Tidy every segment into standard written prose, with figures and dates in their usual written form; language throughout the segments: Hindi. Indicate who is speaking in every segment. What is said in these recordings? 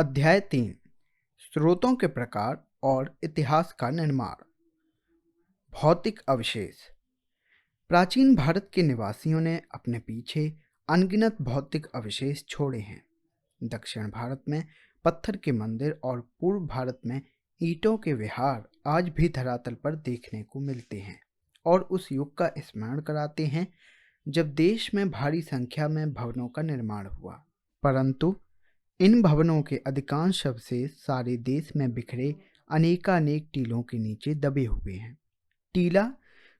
Speaker 1: अध्याय 3 स्रोतों के प्रकार और इतिहास का निर्माण। भौतिक अवशेष। प्राचीन भारत के निवासियों ने अपने पीछे अनगिनत भौतिक अवशेष छोड़े हैं। दक्षिण भारत में पत्थर के मंदिर और पूर्व भारत में ईंटों के विहार आज भी धरातल पर देखने को मिलते हैं और उस युग का स्मरण कराते हैं जब देश में भारी संख्या में भवनों का निर्माण हुआ। परंतु इन भवनों के अधिकांश अवशेष सारे देश में बिखरे अनेकानेक टीलों के नीचे दबे हुए हैं। टीला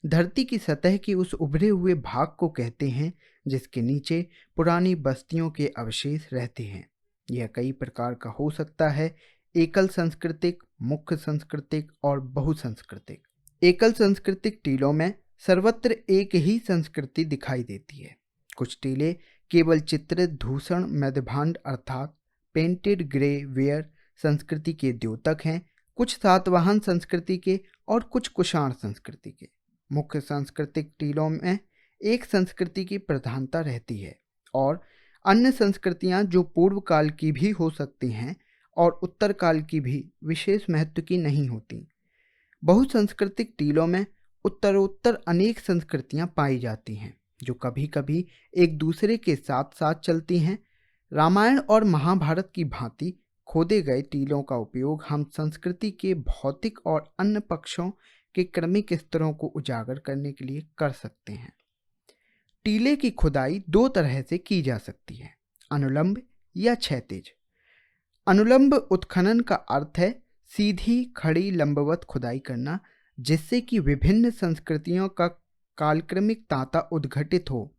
Speaker 1: धरती की सतह के उस उभरे हुए भाग को कहते हैं जिसके नीचे पुरानी बस्तियों के अवशेष रहते हैं। यह कई प्रकार का हो सकता है, एकल सांस्कृतिक, मुख्य सांस्कृतिक और बहुसांस्कृतिक। एकल सांस्कृतिक टीलों में सर्वत्र एक ही संस्कृति दिखाई देती है। कुछ टीले केवल चित्रित धूसर मध्यभाण्ड अर्थात पेंटेड ग्रे वेयर संस्कृति के द्योतक हैं, कुछ सातवाहन संस्कृति के और कुछ कुषाण संस्कृति के। मुख्य सांस्कृतिक टीलों में एक संस्कृति की प्रधानता रहती है और अन्य संस्कृतियां जो पूर्व काल की भी हो सकती हैं और उत्तर काल की भी विशेष महत्व की नहीं होती। बहुसांस्कृतिक टीलों में उत्तरोत्तर अनेक संस्कृतियां पाई जाती हैं जो कभी कभी एक दूसरे के साथ साथ चलती हैं। रामायण और महाभारत की भांति खोदे गए टीलों का उपयोग हम संस्कृति के भौतिक और अन्य पक्षों के क्रमिक स्तरों को उजागर करने के लिए कर सकते हैं। टीले की खुदाई दो तरह से की जा सकती है, अनुलंब या क्षैतिज। अनुलंब उत्खनन का अर्थ है सीधी खड़ी लंबवत खुदाई करना जिससे कि विभिन्न संस्कृतियों का कालक्रमिक तांता उद्घटित हो।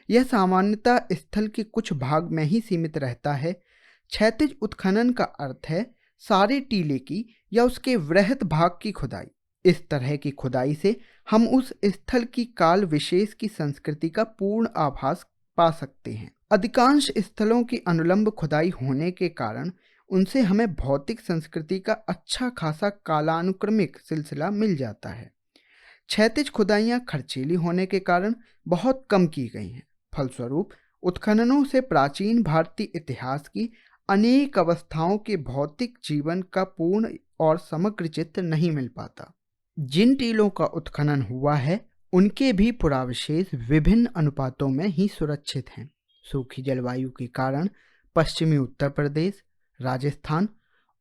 Speaker 1: यह सामान्यतः स्थल के कुछ भाग में ही सीमित रहता है। क्षैतिज उत्खनन का अर्थ है सारे टीले की या उसके वृहत भाग की खुदाई। इस तरह की खुदाई से हम उस स्थल की काल विशेष की संस्कृति का पूर्ण आभास पा सकते हैं। अधिकांश स्थलों की अनुलंब खुदाई होने के कारण उनसे हमें भौतिक संस्कृति का अच्छा खासा कालानुक्रमिक सिलसिला मिल जाता है। क्षैतिज खुदाइयाँ खर्चीली होने के कारण बहुत कम की गई हैं। फलस्वरूप उत्खननों से प्राचीन भारतीय इतिहास की अनेक अवस्थाओं के भौतिक जीवन का पूर्ण और समग्र चित्र नहीं मिल पाता। जिन टीलों का उत्खनन हुआ है उनके भी पुरावशेष विभिन्न अनुपातों में ही सुरक्षित हैं। सूखी जलवायु के कारण पश्चिमी उत्तर प्रदेश, राजस्थान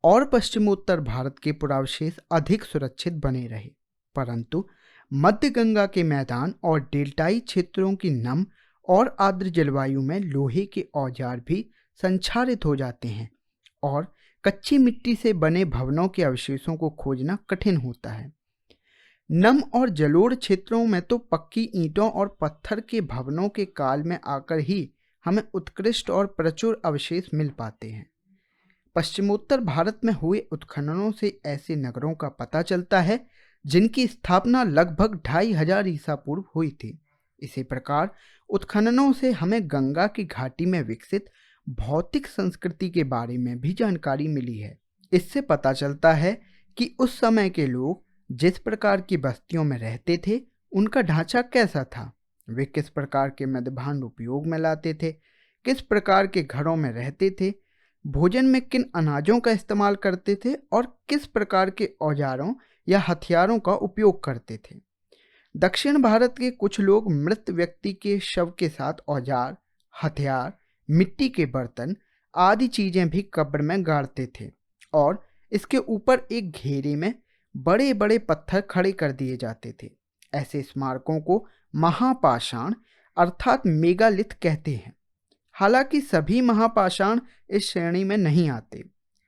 Speaker 1: और पश्चिमोत्तर भारत के पुरावशेष अधिक सुरक्षित बने रहे, परंतु मध्य गंगा के मैदान और डेल्टाई क्षेत्रों की नम और आर्द्र जलवायु में लोहे के औजार भी संक्षारित हो जाते हैं और कच्ची मिट्टी से बने भवनों के अवशेषों को खोजना कठिन होता है। नम और जलोढ़ क्षेत्रों में तो पक्की ईंटों और पत्थर के भवनों के काल में आकर ही हमें उत्कृष्ट और प्रचुर अवशेष मिल पाते हैं। पश्चिमोत्तर भारत में हुए उत्खननों से ऐसे नगरों का पता चलता है जिनकी स्थापना लगभग 2500 ईसा पूर्व हुई थी। इसी प्रकार उत्खननों से हमें गंगा की घाटी में विकसित भौतिक संस्कृति के बारे में भी जानकारी मिली है। इससे पता चलता है कि उस समय के लोग जिस प्रकार की बस्तियों में रहते थे उनका ढांचा कैसा था, वे किस प्रकार के मध्यभाण्ड उपयोग में लाते थे, किस प्रकार के घरों में रहते थे, भोजन में किन अनाजों का इस्तेमाल करते थे और किस प्रकार के औजारों या हथियारों का उपयोग करते थे। दक्षिण भारत के कुछ लोग मृत व्यक्ति के शव के साथ औजार, हथियार, मिट्टी के बर्तन आदि चीजें भी कब्र में गाड़ते थे और इसके ऊपर एक घेरे में बड़े बड़े पत्थर खड़े कर दिए जाते थे। ऐसे स्मारकों को महापाषाण अर्थात मेगालिथ कहते हैं। हालांकि सभी महापाषाण इस श्रेणी में नहीं आते।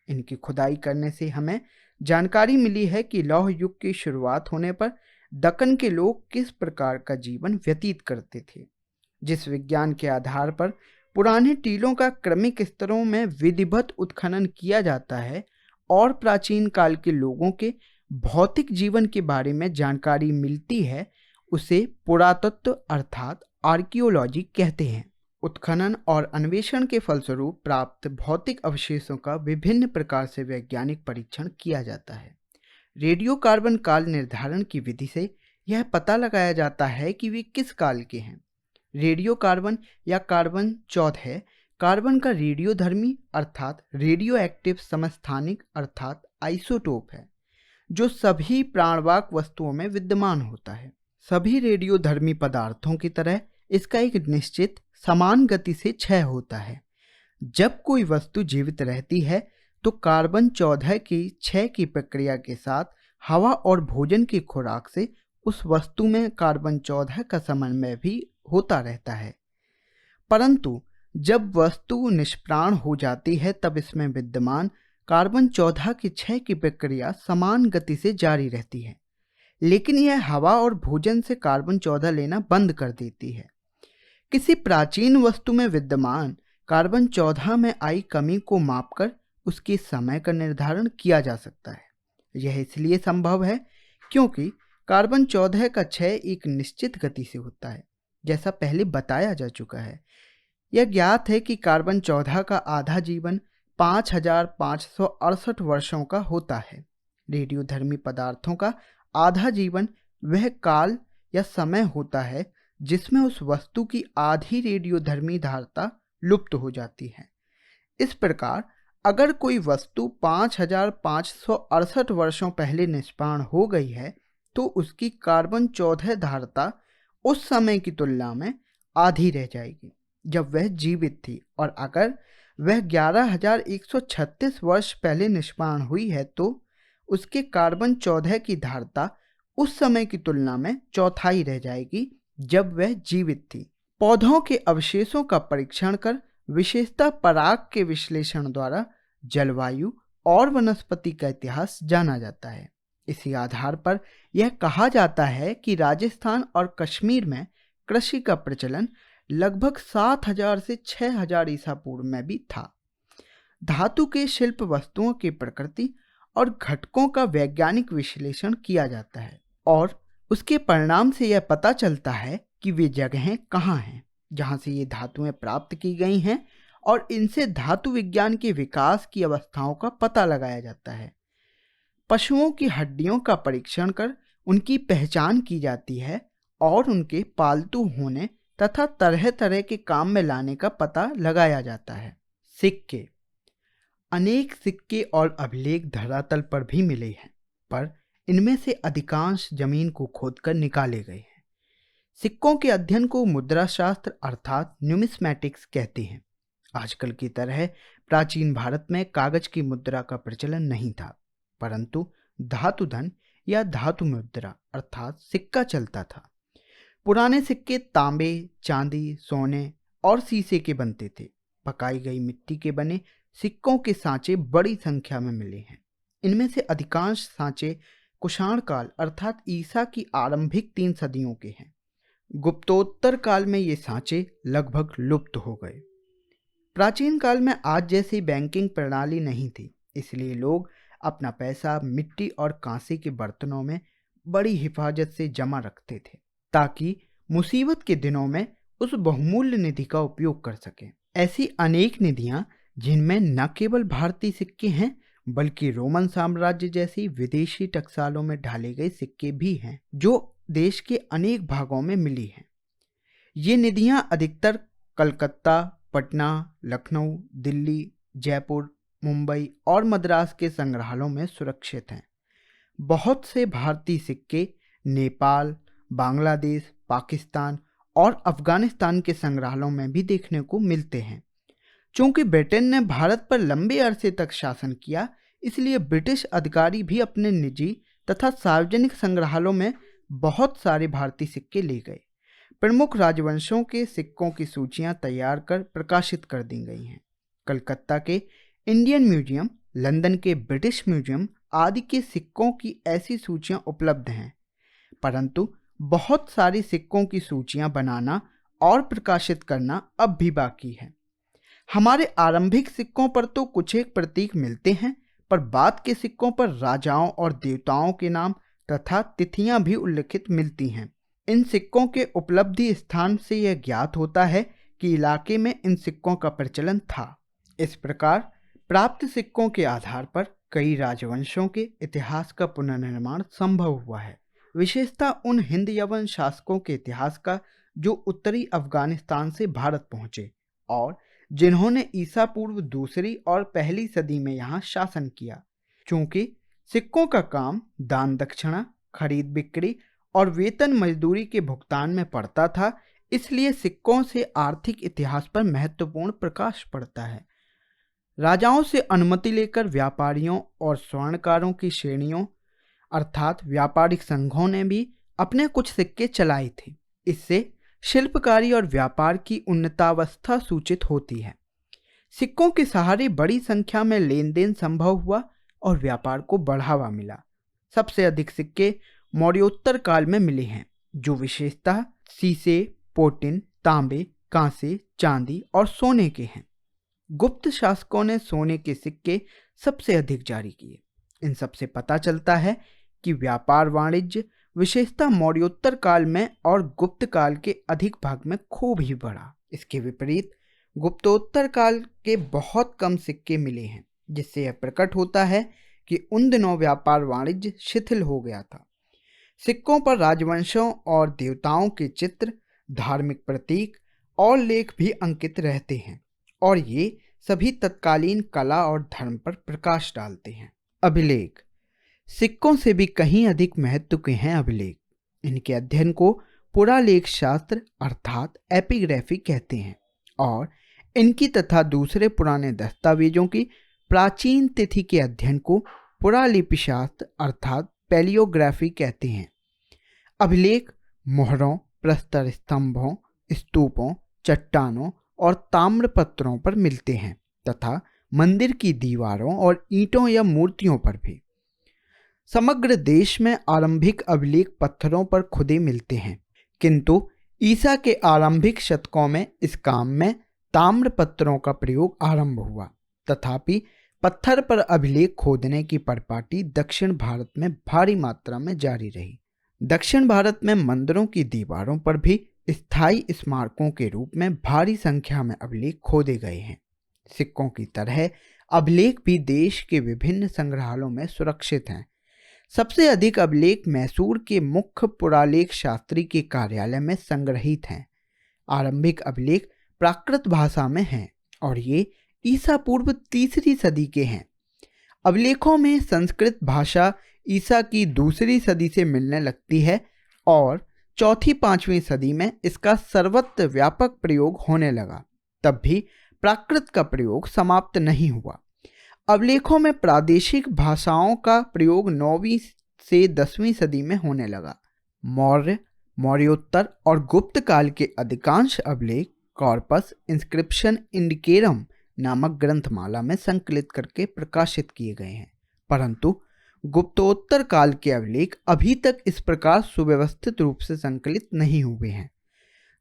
Speaker 1: इनकी खुदाई करने से हमें जानकारी मिली है कि लौह युग की शुरुआत होने पर दक्कन के लोग किस प्रकार का जीवन व्यतीत करते थे। जिस विज्ञान के आधार पर पुराने टीलों का क्रमिक स्तरों में विधिवत उत्खनन किया जाता है और प्राचीन काल के लोगों के भौतिक जीवन के बारे में जानकारी मिलती है, उसे पुरातत्व अर्थात आर्कियोलॉजी कहते हैं। उत्खनन और अन्वेषण के फलस्वरूप प्राप्त भौतिक अवशेषों का विभिन्न प्रकार से वैज्ञानिक परीक्षण किया जाता है। रेडियो कार्बन काल निर्धारण की विधि से यह पता लगाया जाता है कि वे किस काल के हैं। रेडियो कार्बन या कार्बन 14 कार्बन का रेडियोधर्मी अर्थात रेडियो एक्टिव समस्थानिक अर्थात आइसोटोप है जो सभी प्राणवाक वस्तुओं में विद्यमान होता है। सभी रेडियोधर्मी पदार्थों की तरह इसका एक निश्चित समान गति से क्षय होता है। जब कोई वस्तु जीवित रहती है तो कार्बन 14 की क्षय की प्रक्रिया के साथ हवा और भोजन की खुराक से उस वस्तु में कार्बन 14 का समन्वय भी होता रहता है। परंतु जब वस्तु निष्प्राण हो जाती है तब इसमें विद्यमान कार्बन 14 की क्षय की प्रक्रिया समान गति से जारी रहती है, लेकिन यह हवा और भोजन से कार्बन 14 लेना बंद कर देती है। किसी प्राचीन वस्तु में विद्यमान कार्बन 14 में आई कमी को मापकर उसके समय का निर्धारण किया जा सकता है। यह इसलिए संभव है क्योंकि कार्बन 14 का क्षय एक निश्चित गति से होता है, जैसा पहले बताया जा चुका है। यह ज्ञात है कि कार्बन 14 का आधा जीवन 5568 वर्षों का होता है। रेडियोधर्मी पदार्थों का आधा जीवन वह काल या समय होता है जिसमें उस वस्तु की आधी रेडियोधर्मी धारता लुप्त हो जाती है। इस प्रकार अगर कोई वस्तु 5568 वर्षों पहले निष्प्राण हो गई है तो उसकी कार्बन 14 धारता उस समय की तुलना में आधी रह जाएगी जब वह जीवित थी, और अगर वह 11,136 वर्ष पहले निष्प्राण हुई है तो उसके कार्बन 14 की धारता उस समय की तुलना में चौथाई रह जाएगी जब वह जीवित थी। पौधों के अवशेषों का परीक्षण कर विशेषतः पराग के विश्लेषण द्वारा जलवायु और वनस्पति का इतिहास जाना जाता है। इसी आधार पर यह कहा जाता है कि राजस्थान और कश्मीर में कृषि का प्रचलन लगभग 7000 से 6000 ईसा पूर्व में भी था। धातु के शिल्प वस्तुओं की प्रकृति और घटकों का वैज्ञानिक विश्लेषण किया जाता है और उसके परिणाम से यह पता चलता है कि वे जगहें कहाँ हैं जहाँ से ये धातुएं प्राप्त की गई हैं, और इनसे धातु विज्ञान के विकास की अवस्थाओं का पता लगाया जाता है। पशुओं की हड्डियों का परीक्षण कर उनकी पहचान की जाती है और उनके पालतू होने तथा तरह तरह के काम में लाने का पता लगाया जाता है। सिक्के। अनेक सिक्के और अभिलेख धरातल पर भी मिले हैं, पर इनमें से अधिकांश जमीन को खोदकर निकाले गए हैं। सिक्कों के अध्ययन को मुद्रा शास्त्र अर्थात न्यूमिस्मैटिक्स कहते हैं। आजकल की तरह प्राचीन भारत में कागज की मुद्रा का प्रचलन नहीं था, परंतु धातु धन या धातु मुद्रा अर्थात सिक्का चलता था। पुराने सिक्के तांबे, चांदी, सोने और शीशे के बनते थे। पकाई गई मिट्टी के बने सिक्कों के सांचे बड़ी संख्या में मिले हैं। इनमें से अधिकांश सांचे कुषाण काल अर्थात ईसा की आरंभिक 3 सदियों के हैं। गुप्तोत्तर काल में ये सांचे लगभग लुप्त हो गए। प्राचीन काल में आज जैसी बैंकिंग प्रणाली नहीं थी, इसलिए लोग अपना पैसा मिट्टी और कांसे के बर्तनों में बड़ी हिफाजत से जमा रखते थे ताकि मुसीबत के दिनों में उस बहुमूल्य निधि का उपयोग कर सकें। ऐसी अनेक निधियां जिनमें न केवल भारतीय सिक्के हैं बल्कि रोमन साम्राज्य जैसी विदेशी टकसालों में ढाले गए सिक्के भी हैं जो देश के अनेक भागों में मिली हैं। ये निधियां अधिकतर कलकत्ता, पटना, लखनऊ, दिल्ली, जयपुर, मुंबई और मद्रास के संग्रहालयों में सुरक्षित हैं। बहुत से भारतीय सिक्के नेपाल, बांग्लादेश, पाकिस्तान और अफगानिस्तान के संग्रहालयों में भी देखने को मिलते हैं। चूंकि ब्रिटेन ने भारत पर लंबे अरसे तक शासन किया, इसलिए ब्रिटिश अधिकारी भी अपने निजी तथा सार्वजनिक संग्रहालयों में बहुत सारे भारतीय सिक्के ले गए। प्रमुख राजवंशों के सिक्कों की सूचियां तैयार कर प्रकाशित कर दी गई हैं। कलकत्ता के इंडियन म्यूजियम, लंदन के ब्रिटिश म्यूजियम आदि के सिक्कों की ऐसी सूचियां उपलब्ध हैं, परंतु बहुत सारी सिक्कों की सूचियां बनाना और प्रकाशित करना अब भी बाकी है। हमारे आरंभिक सिक्कों पर तो कुछ एक प्रतीक मिलते हैं, पर बाद के सिक्कों पर राजाओं और देवताओं के नाम तथा तिथियां भी उल्लिखित मिलती हैं। इन सिक्कों के उपलब्धि स्थान से यह ज्ञात होता है कि इलाके में इन सिक्कों का प्रचलन था। इस प्रकार प्राप्त सिक्कों के आधार पर कई राजवंशों के इतिहास का पुनर्निर्माण संभव हुआ है, विशेषतः उन हिंद यवन शासकों के इतिहास का जो उत्तरी अफगानिस्तान से भारत पहुंचे और जिन्होंने ईसा पूर्व दूसरी और पहली सदी में यहाँ शासन किया। चूंकि सिक्कों का काम दान दक्षिणा, खरीद बिक्री और वेतन मजदूरी के भुगतान में पड़ता था, इसलिए सिक्कों से आर्थिक इतिहास पर महत्वपूर्ण प्रकाश पड़ता है। राजाओं से अनुमति लेकर व्यापारियों और स्वर्णकारों की श्रेणियों अर्थात व्यापारिक संघों ने भी अपने कुछ सिक्के चलाए थे। इससे शिल्पकारी और व्यापार की उन्नतावस्था सूचित होती है। सिक्कों के सहारे बड़ी संख्या में लेन देन संभव हुआ और व्यापार को बढ़ावा मिला। सबसे अधिक सिक्के मौर्योत्तर काल में मिले हैं, जो विशेषतः सीसे, पोटिन, तांबे, कांसे, चांदी और सोने के हैं। गुप्त शासकों ने सोने के सिक्के सबसे अधिक जारी किए। इन सबसे पता चलता है कि व्यापार वाणिज्य विशेषतः मौर्योत्तर काल में और गुप्त काल के अधिक भाग में खूब ही बढ़ा। इसके विपरीत गुप्तोत्तर काल के बहुत कम सिक्के मिले हैं, जिससे यह प्रकट होता है कि उन दिनों व्यापार वाणिज्य शिथिल हो गया था। सिक्कों पर राजवंशों और देवताओं के चित्र, धार्मिक प्रतीक और लेख भी अंकित रहते हैं और ये सभी तत्कालीन कला और धर्म पर प्रकाश डालते हैं। अभिलेख सिक्कों से भी कहीं अधिक महत्व के हैं अभिलेख। इनके अध्ययन को पुरालेख शास्त्र अर्थात एपिग्राफी कहते हैं और इनकी तथा दूसरे पुराने दस्तावेजों की प्राचीन तिथि के अध्ययन को पुरालिपि शास्त्र अर्थात पैलियोग्राफी कहते हैं। अभिलेख मोहरों, प्रस्तर स्तंभों, स्तूपों, चट्टानों और ताम्रपत्रों पर मिलते हैं तथा मंदिर की दीवारों और ईंटों या मूर्तियों पर भी। समग्र देश में आरंभिक अभिलेख पत्थरों पर खुदे मिलते हैं, किंतु ईसा के आरंभिक शतकों में इस काम में ताम्रपत्रों का प्रयोग आरंभ हुआ। तथापि पत्थर पर अभिलेख खोदने की परिपाटी दक्षिण भारत में भारी मात्रा में जारी रही। दक्षिण भारत में मंदिरों की दीवारों पर भी स्थायी स्मारकों के रूप में भारी संख्या में अभिलेख खोदे गए हैं। सिक्कों की तरह अभिलेख भी देश के विभिन्न संग्रहालयों में सुरक्षित हैं। सबसे अधिक अभिलेख मैसूर के मुख्य पुरालेख शास्त्री के कार्यालय में संग्रहित हैं। आरंभिक अभिलेख प्राकृत भाषा में हैं और ये ईसा पूर्व तीसरी सदी के हैं। अभिलेखों में संस्कृत भाषा ईसा की दूसरी सदी से मिलने लगती है और चौथी पांचवीं सदी में इसका सर्वत्र व्यापक प्रयोग होने लगा। तब भी प्राकृत का प्रयोग समाप्त नहीं हुआ। अभिलेखों में प्रादेशिक भाषाओं का प्रयोग 9वीं से 10वीं सदी में होने लगा। मौर्य, मौर्योत्तर और गुप्त काल के अधिकांश अभिलेख कॉर्पस इंस्क्रिप्शन इंडिकेरम नामक ग्रंथमाला में संकलित करके प्रकाशित किए गए हैं, परंतु गुप्तोत्तर काल के अभिलेख अभी तक इस प्रकार सुव्यवस्थित रूप से संकलित नहीं हुए हैं।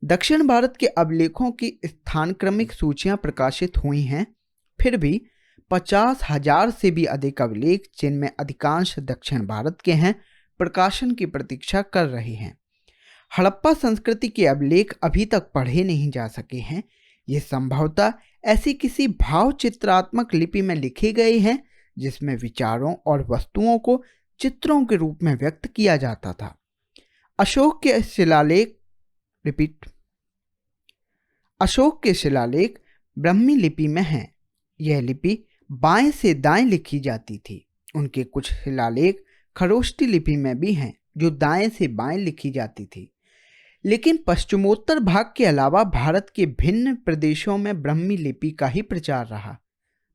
Speaker 1: दक्षिण भारत के अभिलेखों की स्थानक्रमिक सूचियां प्रकाशित हुई हैं, फिर भी 50,000 से भी अधिक अभिलेख, जिनमें अधिकांश दक्षिण भारत के हैं, प्रकाशन की प्रतीक्षा कर रहे हैं। हड़प्पा संस्कृति के अभिलेख अभी तक पढ़े नहीं जा सके हैं। ये संभवतः ऐसी किसी भाव चित्रात्मक लिपि में लिखे गए हैं जिसमें विचारों और वस्तुओं को चित्रों के रूप में व्यक्त किया जाता था। अशोक के शिलालेख ब्राह्मी लिपि में हैं। यह लिपि बाएं से दाएं लिखी जाती थी। उनके कुछ शिलालेख खरोष्टी लिपि में भी हैं, जो दाएं से बाएं लिखी जाती थी। लेकिन पश्चिमोत्तर भाग के अलावा भारत के भिन्न प्रदेशों में ब्राह्मी लिपि का ही प्रचार रहा।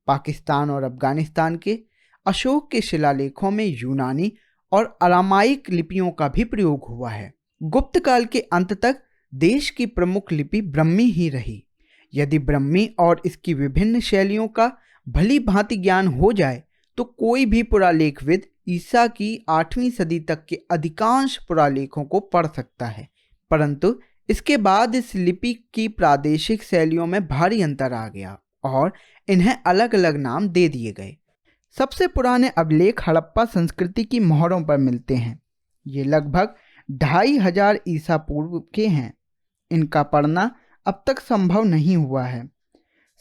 Speaker 1: पाकिस्तान और अफगानिस्तान के अशोक के शिलालेखों में यूनानी और अरामाइक लिपियों का भी प्रयोग हुआ है। गुप्त काल के अंत तक देश की प्रमुख लिपि ब्राह्मी ही रही। यदि ब्राह्मी और इसकी विभिन्न शैलियों का भली भांति ज्ञान हो जाए तो कोई भी पुरालेखविद ईसा की 8वीं सदी तक के अधिकांश पुरालेखों को पढ़ सकता है, परंतु इसके बाद इस लिपि की प्रादेशिक शैलियों में भारी अंतर आ गया और इन्हें अलग अलग नाम दे दिए गए। सबसे पुराने अभिलेख हड़प्पा संस्कृति की मोहरों पर मिलते हैं। ये लगभग 2500 ईसा पूर्व के हैं। इनका पढ़ना अब तक संभव नहीं हुआ है।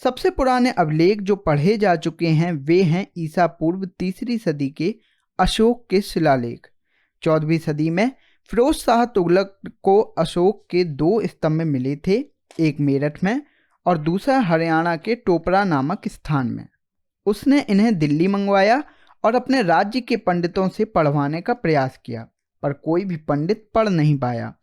Speaker 1: सबसे पुराने अभिलेख जो पढ़े जा चुके हैं वे हैं ईसा पूर्व तीसरी सदी के अशोक के शिलालेख। 14वीं सदी में फिरोज शाह तुगलक को अशोक के 2 स्तंभ मिले थे, एक मेरठ में और दूसरा हरियाणा के टोपरा नामक स्थान में। उसने इन्हें दिल्ली मंगवाया और अपने राज्य के पंडितों से पढ़वाने का प्रयास किया, पर कोई भी पंडित पढ़ नहीं पाया।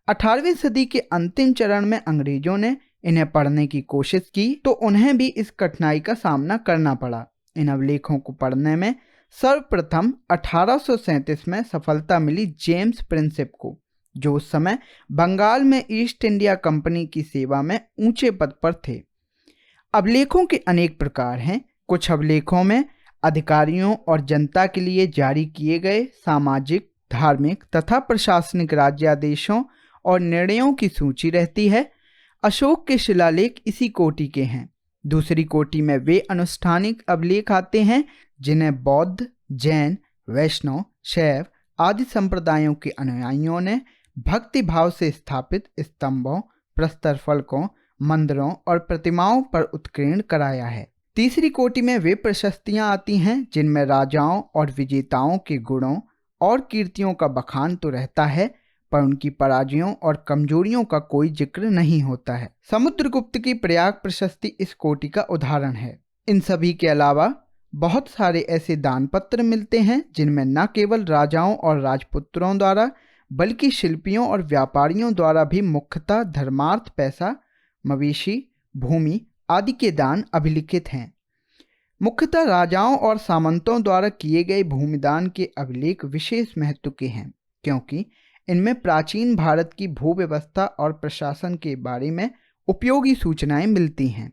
Speaker 1: 18वीं सदी के अंतिम चरण में अंग्रेजों ने इन्हें पढ़ने की कोशिश की तो उन्हें भी इस कठिनाई का सामना करना पड़ा। इन अभिलेखों को पढ़ने में सर्वप्रथम 1837 में सफलता मिली जेम्स प्रिंसेप को, जो उस समय बंगाल में ईस्ट इंडिया कंपनी की सेवा में ऊंचे पद पर थे। अभिलेखों के अनेक प्रकार हैं। कुछ अभिलेखों में अधिकारियों और जनता के लिए जारी किए गए सामाजिक, धार्मिक तथा प्रशासनिक राज्यादेशों और निर्णयों की सूची रहती है। अशोक के शिलालेख इसी कोटि के हैं। दूसरी कोटि में वे अनुष्ठानिक अभिलेख आते हैं जिन्हें बौद्ध, जैन, वैष्णव, शैव आदि संप्रदायों के अनुयायियों ने भक्ति भाव से स्थापित स्तंभों, प्रस्तर फलकों, मंदिरों और प्रतिमाओं पर उत्कीर्ण कराया है। तीसरी कोटि में वे प्रशस्तियां आती हैं जिनमें राजाओं और विजेताओं के गुणों और कीर्तियों का बखान तो रहता है, पर उनकी पराजयों और कमजोरियों का कोई जिक्र नहीं होता है। समुद्रगुप्त की प्रयाग प्रशस्ति इस कोटि का उदाहरण है। इन सभी के अलावा बहुत सारे ऐसे दान पत्र मिलते हैं जिनमें न केवल राजाओं और राजपुत्रों द्वारा बल्कि शिल्पियों और व्यापारियों द्वारा भी मुख्यतः धर्मार्थ पैसा, मवेशी, भूमि आदि के दान अभिलिखित हैं। मुख्यतः राजाओं और सामंतों द्वारा किए गए भूमिदान के अभिलेख विशेष महत्व के हैं, क्योंकि इनमें प्राचीन भारत की भूव्यवस्था और प्रशासन के बारे में उपयोगी सूचनाएं मिलती हैं।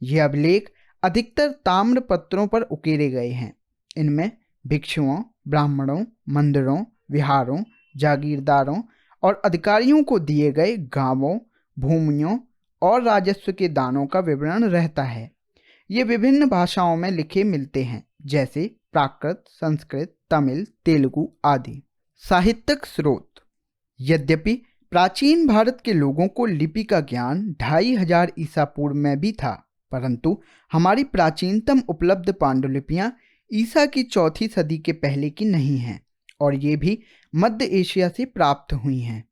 Speaker 1: ये अभिलेख अधिकतर ताम्र पत्रों पर उकेरे गए हैं। इनमें भिक्षुओं, ब्राह्मणों, मंदिरों, विहारों, जागीरदारों और अधिकारियों को दिए गए गांवों, भूमियों और राजस्व के दानों का विवरण रहता है। ये विभिन्न भाषाओं में लिखे मिलते हैं, जैसे प्राकृत, संस्कृत, तमिल, तेलुगु आदि। साहित्यिक स्रोत। यद्यपि प्राचीन भारत के लोगों को लिपि का ज्ञान 2500 ईसा पूर्व में भी था, परंतु हमारी प्राचीनतम उपलब्ध पांडुलिपियां ईसा की 4वीं सदी के पहले की नहीं हैं और ये भी मध्य एशिया से प्राप्त हुई हैं।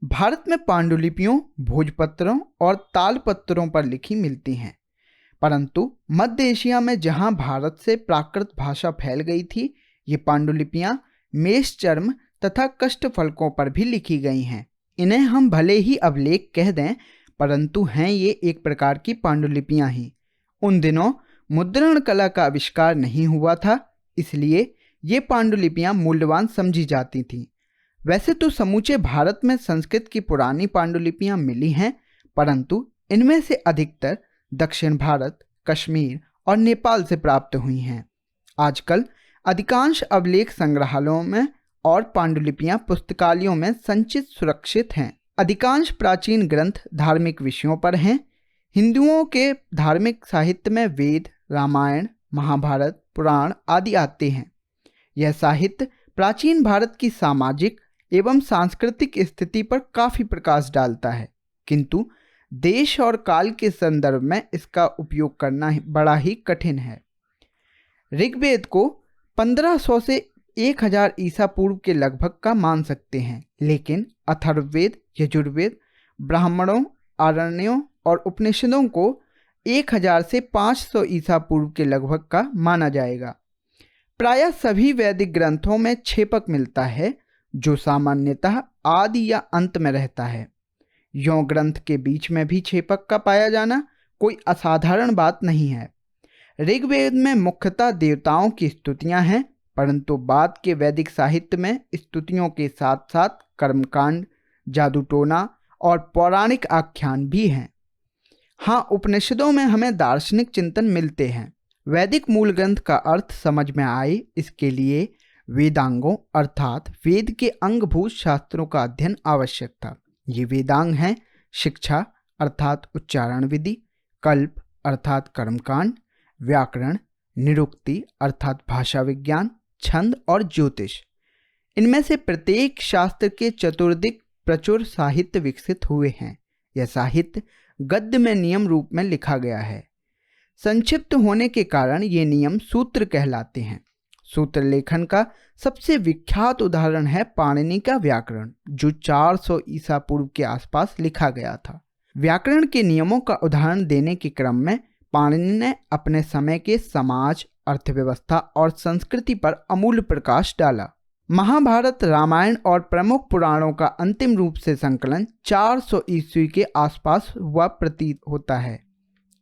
Speaker 1: भारत में पांडुलिपियों, भोजपत्रों और तालपत्रों पर लिखी मिलती हैं, परंतु मध्य एशिया में जहां भारत से प्राकृत भाषा फैल गई थी, ये पांडुलिपियां मेष चर्म तथा कष्टफलकों पर भी लिखी गई हैं। इन्हें हम भले ही अभिलेख कह दें, परंतु हैं ये एक प्रकार की पांडुलिपियां ही। उन दिनों मुद्रण कला का आविष्कार नहीं हुआ था, इसलिए ये पांडुलिपियां मूल्यवान समझी जाती थीं। वैसे तो समूचे भारत में संस्कृत की पुरानी पांडुलिपियां मिली हैं, परंतु इनमें से अधिकतर दक्षिण भारत, कश्मीर और नेपाल से प्राप्त हुई हैं। आजकल अधिकांश अभिलेख संग्रहालयों में और पांडुलिपियां पुस्तकालयों में संचित सुरक्षित हैं। अधिकांश प्राचीन ग्रंथ धार्मिक विषयों पर हैं। हिंदुओं के धार्मिक साहित्य में वेद, रामायण, महाभारत, पुराण आदि आते हैं। यह साहित्य प्राचीन भारत की सामाजिक एवं सांस्कृतिक स्थिति पर काफ़ी प्रकाश डालता है, किंतु देश और काल के संदर्भ में इसका उपयोग करना बड़ा ही कठिन है। ऋग्वेद को 1500 से 1000 ईसा पूर्व के लगभग का मान सकते हैं, लेकिन अथर्ववेद, यजुर्वेद, ब्राह्मणों, आरण्यों और उपनिषदों को 1000 से 500 ईसा पूर्व के लगभग का माना जाएगा। प्रायः सभी वैदिक ग्रंथों में छेपक मिलता है, जो सामान्यतः आदि या अंत में रहता है। यों ग्रंथ के बीच में भी छेपक का पाया जाना कोई असाधारण बात नहीं है। ऋग्वेद में मुख्यतः देवताओं की स्तुतियां हैं, परंतु बाद के वैदिक साहित्य में स्तुतियों के साथ साथ कर्मकांड, जादूटोना और पौराणिक आख्यान भी हैं। हाँ, उपनिषदों में हमें दार्शनिक चिंतन मिलते हैं। वैदिक मूल ग्रंथ का अर्थ समझ में आए, इसके लिए वेदांगों अर्थात वेद के अंगभूत शास्त्रों का अध्ययन आवश्यक था। ये वेदांग हैं शिक्षा अर्थात उच्चारण विधि, कल्प अर्थात कर्मकांड, व्याकरण, निरुक्ति अर्थात भाषा विज्ञान, छंद और ज्योतिष। इनमें से प्रत्येक शास्त्र के चतुर्दिक प्रचुर साहित्य विकसित हुए हैं। यह साहित्य गद्य में नियम रूप में लिखा गया है। संक्षिप्त होने के कारण ये नियम सूत्र कहलाते हैं। सूत्र लेखन का सबसे विख्यात उदाहरण है पाणिनि का व्याकरण, जो 400 ईसा पूर्व के आसपास लिखा गया था। व्याकरण के नियमों का उदाहरण देने के क्रम में पाणिनि ने अपने समय के समाज, अर्थव्यवस्था और संस्कृति पर अमूल्य प्रकाश डाला। महाभारत, रामायण और प्रमुख पुराणों का अंतिम रूप से संकलन 400 ईस्वी के आसपास हुआ प्रतीत होता है।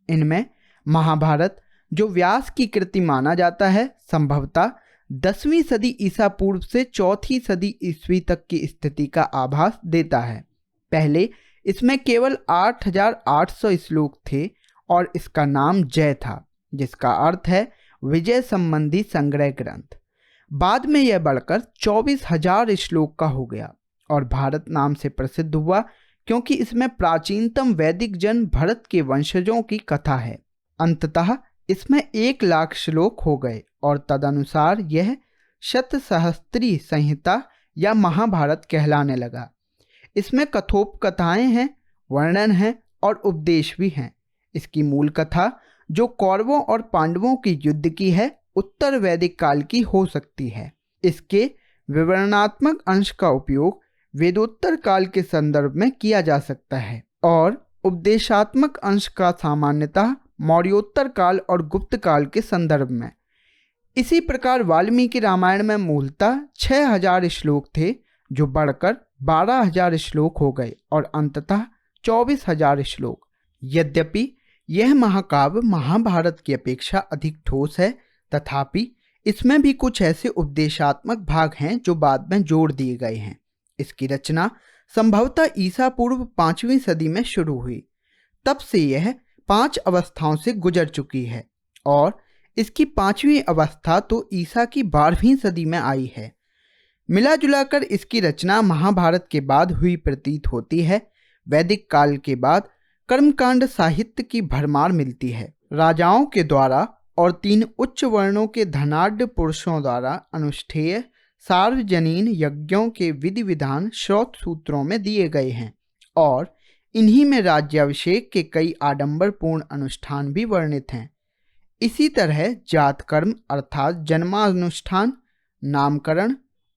Speaker 1: इनमें महाभारत, जो व्यास की कृति माना जाता है, संभवतः 10वीं सदी ईसा पूर्व से 4वीं सदी ईस्वी तक की स्थिति का आभास देता है। पहले इसमें केवल 8800 श्लोक थे और इसका नाम जय था, जिसका अर्थ है विजय संबंधी संग्रह ग्रंथ। बाद में यह बढ़कर 24,000 श्लोक का हो गया और भारत नाम से प्रसिद्ध हुआ, क्योंकि इसमें प्राचीनतम वैदिक जन भरत के वंशजों की कथा है। अंततः इसमें 1 लाख श्लोक हो गए और तदनुसार यह शतसहस्त्री संहिता या महाभारत कहलाने लगा। इसमें कथोपकथाएं हैं, वर्णन है और उपदेश भी हैं। इसकी मूल कथा, जो कौरवों और पांडवों की युद्ध की है, उत्तर वैदिक काल की हो सकती है। इसके विवरणात्मक अंश का उपयोग वेदोत्तर काल के संदर्भ में किया जा सकता है और उपदेशात्मक अंश का सामान्यतः मौर्योत्तर काल और गुप्त काल के संदर्भ में। इसी प्रकार वाल्मीकि रामायण में मूलतः 6000 श्लोक थे, जो बढ़कर 12,000 श्लोक हो गए और अंततः 24,000 श्लोक। यद्यपि यह महाकाव्य महाभारत की अपेक्षा अधिक ठोस है, तथापि इसमें भी कुछ ऐसे उपदेशात्मक भाग हैं जो बाद में जोड़ दिए गए हैं। इसकी रचना संभवतः ईसा पूर्व 5वीं सदी में शुरू हुई। तब से यह 5 अवस्थाओं से गुजर चुकी है और इसकी 5वीं अवस्था तो ईसा की 12वीं सदी में आई है। मिला जुलाकर इसकी रचना महाभारत के बाद हुई प्रतीत होती है। वैदिक काल के बाद कर्मकांड साहित्य की भरमार मिलती है। राजाओं के द्वारा और 3 उच्च वर्णों के धनाढ्य पुरुषों द्वारा अनुष्ठेय सार्वजनीन यज्ञों के विधि विधान श्रौत सूत्रों में दिए गए हैं और इन्हीं में राज्याभिषेक के कई आडंबरपूर्ण अनुष्ठान भी वर्णित हैं। इसी तरह जात कर्म अर्थात जन्मानुष्ठान, नामकरण,